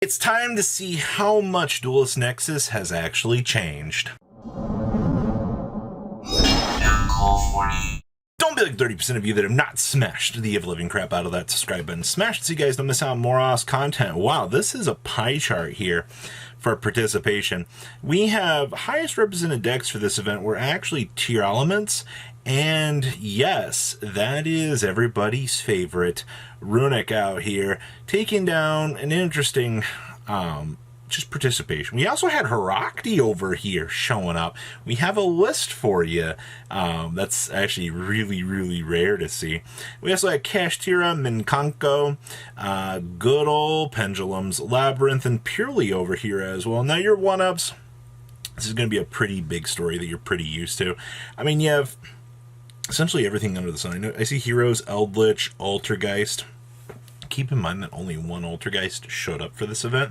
It's time to see how much Duelist Nexus has actually changed. Don't be like 30% of you that have not smashed the ever-living crap out of that subscribe button. Smash it so you guys don't miss out on more awesome content. Wow, this is a pie chart here for participation. We have highest represented decks for this event were actually tier elements. And yes, that is everybody's favorite Runic out here, taking down an interesting just participation. We also had Holactie over here showing up. We have a list for you. That's actually really rare to see. We also had Kashtira, Minkanko, good old Pendulums, Labyrinth, and Purely over here as well. Now your one-ups, this is going to be a pretty big story that you're pretty used to. I mean, you have essentially everything under the sun. I see Heroes, Eldritch, Altergeist. Keep in mind that only one Altergeist showed up for this event,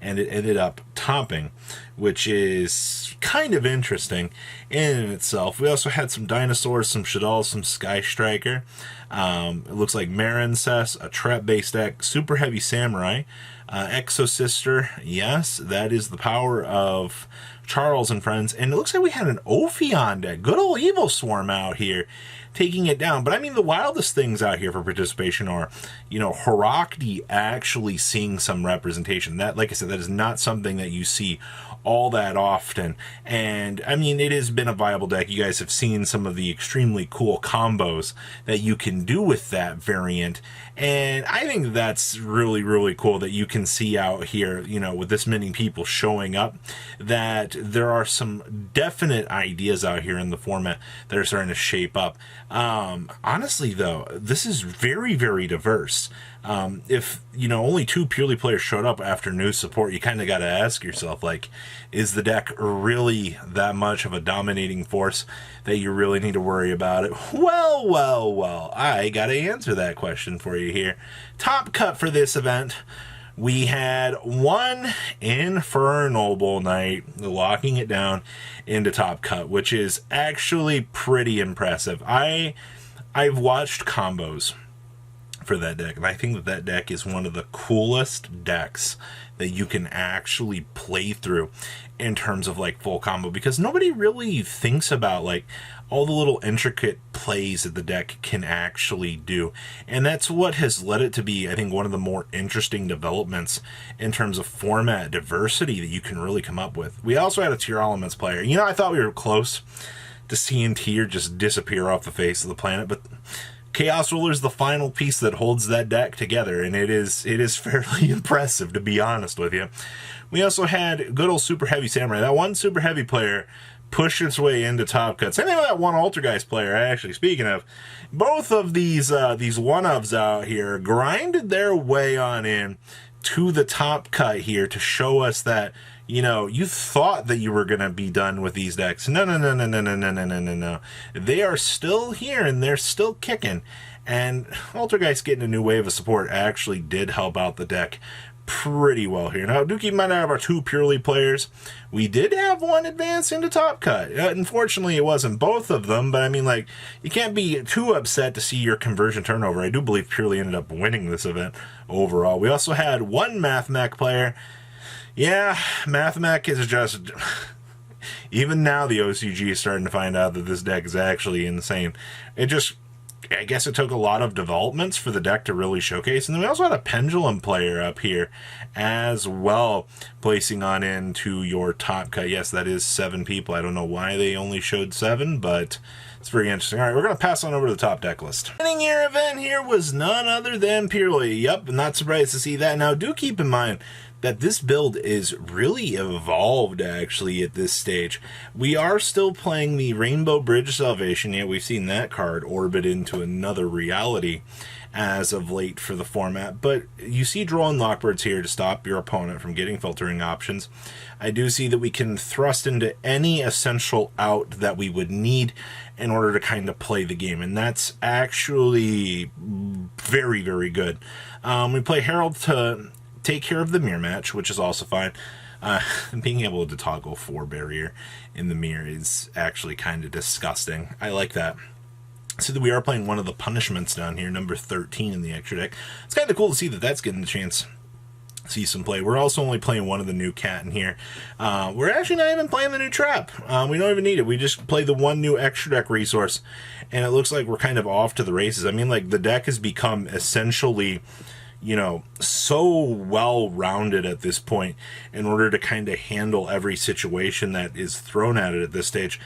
and it ended up topping, which is kind of interesting in itself. We also had some dinosaurs, some Shaddoll, some Sky Striker. It looks like Marincess, a trap-based deck, Super Heavy Samurai, Exosister. Yes, that is the power of Charles and friends. And it looks like we had an Ophion deck. Good old Evil Swarm out here taking it down. But I mean, the wildest things out here for participation are, Holactie actually seeing some representation. That, like I said, that is not something that you see all that often. And I mean, it has been a viable deck. You guys have seen some of the extremely cool combos that you can do with that variant. And I think that's really cool that you can see out here, with this many people showing up, that there are some definite ideas out here in the format that are starting to shape up. Honestly, though, this is very diverse. If, only 2 purely players showed up after new support, you kind of got to ask yourself, like, is the deck really that much of a dominating force that you really need to worry about it? Well, I got to answer that question for you here. Top cut for this event, we had one Infernal Knight locking it down into top cut, which is actually pretty impressive. I've watched combos for that deck, and I think that deck is one of the coolest decks that you can actually play through in terms of like full combo, because nobody really thinks about like all the little intricate plays that the deck can actually do. And that's what has led it to be, I think, one of the more interesting developments in terms of format diversity that you can really come up with. We also had a tier elements player. I thought we were close to seeing tier just disappear off the face of the planet, but Chaos Ruler is the final piece that holds that deck together, and it is fairly impressive, to be honest with you. We also had good old Super Heavy Samurai. That one Super Heavy player pushed its way into top cut. Same thing with that one Altergeist player, actually. Speaking of, both of these one-ofs out here grinded their way on in to the top cut here to show us that, you thought that you were going to be done with these decks. No. They are still here, and they're still kicking. And Altergeist getting a new wave of support actually did help out the deck pretty well here. Now, do keep in mind, out of our 2 purely players, we did have one advance into top cut. Unfortunately, it wasn't both of them, but I mean, like, you can't be too upset to see your conversion turnover. I do believe Purely ended up winning this event overall. We also had one Mathmech player. Yeah, Mathmech is just... Even now, the OCG is starting to find out that this deck is actually insane. I guess it took a lot of developments for the deck to really showcase. And then we also had a Pendulum player up here as well, placing on into your top cut. Yes, that is 7 people. I don't know why they only showed 7, but it's very interesting. All right, we're going to pass on over to the top deck list. Winning your event here was none other than Purely. Yep, not surprised to see that. Now, do keep in mind that this build is really evolved, actually, at this stage. We are still playing the Rainbow Bridge of Salvation, yet we've seen that card orbit into another reality as of late for the format. But you see Drone Lockbirds here to stop your opponent from getting filtering options. I do see that we can thrust into any essential out that we would need in order to kind of play the game, and that's actually very good. We play Herald to take care of the mirror match, which is also fine. Being able to toggle 4 barrier in the mirror is actually kind of disgusting. I like that. So that we are playing one of the punishments down here, number 13 in the extra deck. It's kind of cool to see that that's getting the chance see some play. We're also only playing one of the new cat in here. We're actually not even playing the new trap. We don't even need it. We just play the one new extra deck resource, and it looks like we're kind of off to the races. I mean, like, the deck has become essentially, you know, so well-rounded at this point in order to kind of handle every situation that is thrown at it at this stage.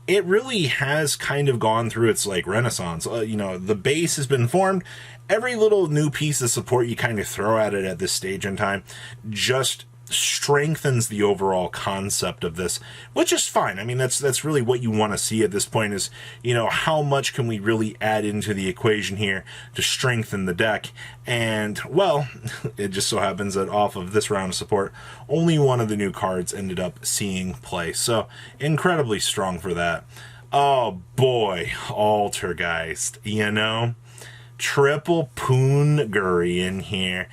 It really has kind of gone through its, like, renaissance. You know, the base has been formed. Every little new piece of support you kind of throw at it at this stage in time just strengthens the overall concept of this, which is fine. I mean, that's really what you want to see at this point is, you know, how much can we really add into the equation here to strengthen the deck? And, well, it just so happens that off of this round of support, only one of the new cards ended up seeing play. So, incredibly strong for that. Oh, boy, Altergeist, you know? Triple Poonguri in here.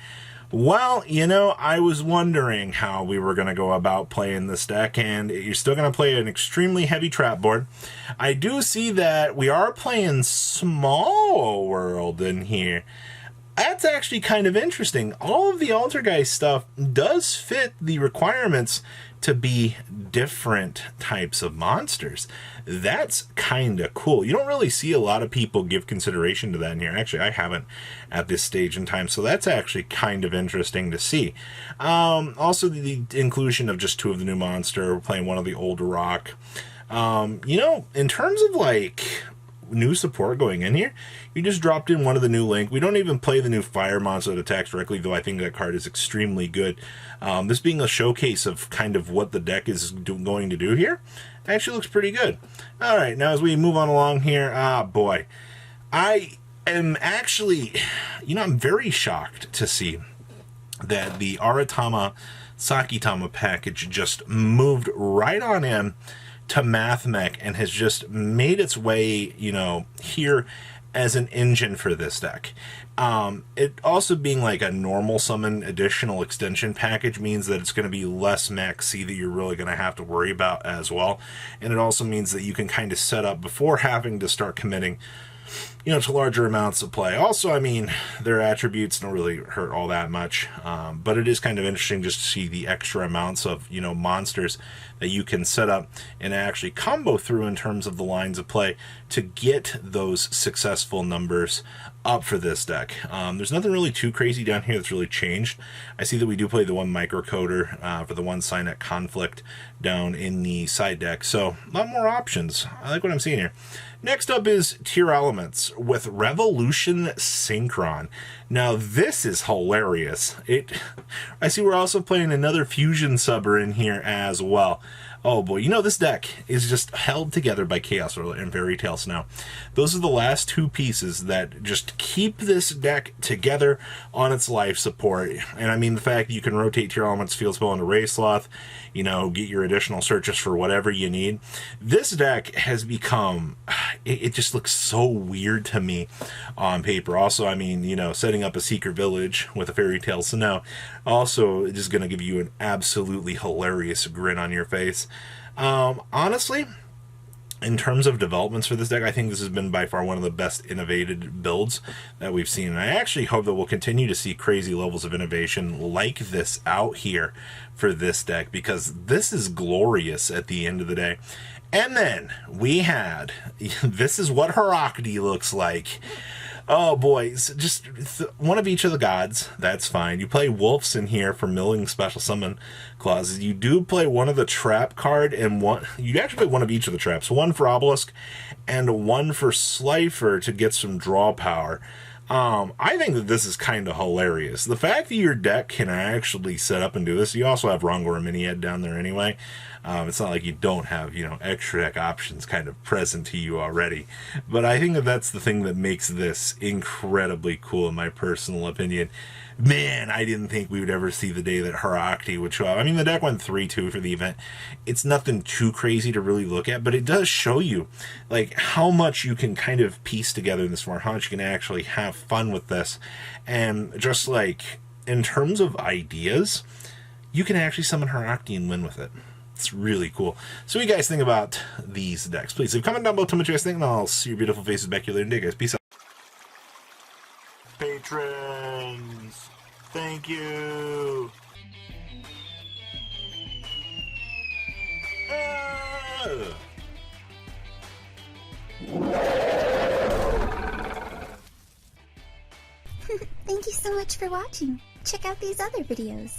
Well, you know, I was wondering how we were going to go about playing this deck, and you're still going to play an extremely heavy trap board. I do see that we are playing Small World in here. That's actually kind of interesting. All of the Altergeist stuff does fit the requirements to be different types of monsters. That's kind of cool. You don't really see a lot of people give consideration to that in here. Actually, I haven't at this stage in time, so that's actually kind of interesting to see. Also, the inclusion of just two of the new monster. We're playing one of the older rock. You know, in terms of, like, new support going in here, you just dropped in one of the new Link. We don't even play the new fire monster that attacks directly, though I think that card is extremely good. This being a showcase of kind of what the deck is going to do here, actually looks pretty good. All right, now as we move on along here, boy, I am actually, you know, I'm very shocked to see that the Aratama Sakitama package just moved right on in to MathMech and has just made its way, you know, here as an engine for this deck. It also being like a normal summon additional extension package means that it's going to be less mech C that you're really going to have to worry about as well. And it also means that you can kind of set up before having to start committing, you know, to larger amounts of play. Also, I mean, their attributes don't really hurt all that much, but it is kind of interesting just to see the extra amounts of, you know, monsters that you can set up and actually combo through in terms of the lines of play to get those successful numbers up for this deck. There's nothing really too crazy down here that's really changed. I see that we do play the one microcoder for the one sign at conflict down in the side deck, so a lot more options. I like what I'm seeing here. Next up is Tier Elements with Revolution Synchron. Now this is hilarious. I see we're also playing another fusion subber in here as well. Oh boy, you know, this deck is just held together by Chaos and Fairy Tale Snow. Those are the last two pieces that just keep this deck together on its life support. And I mean, the fact that you can rotate Tier Elements, Field Spell into Ray Sloth, you know, get your additional searches for whatever you need. This deck has become, it just looks so weird to me on paper. Also, I mean, you know, setting up a Secret Village with a Fairy Tale Snow also is going to give you an absolutely hilarious grin on your face. Honestly, in terms of developments for this deck, I think this has been by far one of the best innovated builds that we've seen. And I actually hope that we'll continue to see crazy levels of innovation like this out here for this deck, because this is glorious at the end of the day. And then we had, this is what Holactie looks like. Oh boy, just one of each of the gods, that's fine. You play Wolves in here for milling special summon clauses. You do play one of the trap card, and you actually play one of each of the traps. One for Obelisk, and one for Slifer to get some draw power. I think that this is kind of hilarious. The fact that your deck can actually set up and do this, you also have Rongor and Minied down there anyway. It's not like you don't have, you know, extra deck options kind of present to you already. But I think that that's the thing that makes this incredibly cool, in my personal opinion. Man, I didn't think we would ever see the day that Holactie would show up. I mean, the deck went 3-2 for the event. It's nothing too crazy to really look at, but it does show you, like, how much you can kind of piece together in this form, how much you can actually have fun with this. And just, like, in terms of ideas, you can actually summon Holactie and win with it. It's really cool. So what do you guys think about these decks? Please leave a comment down below. Tell me what you guys think, and I'll see your beautiful faces back here later today, guys. Peace out. Patrons! Thank you. Thank you so much for watching. Check out these other videos.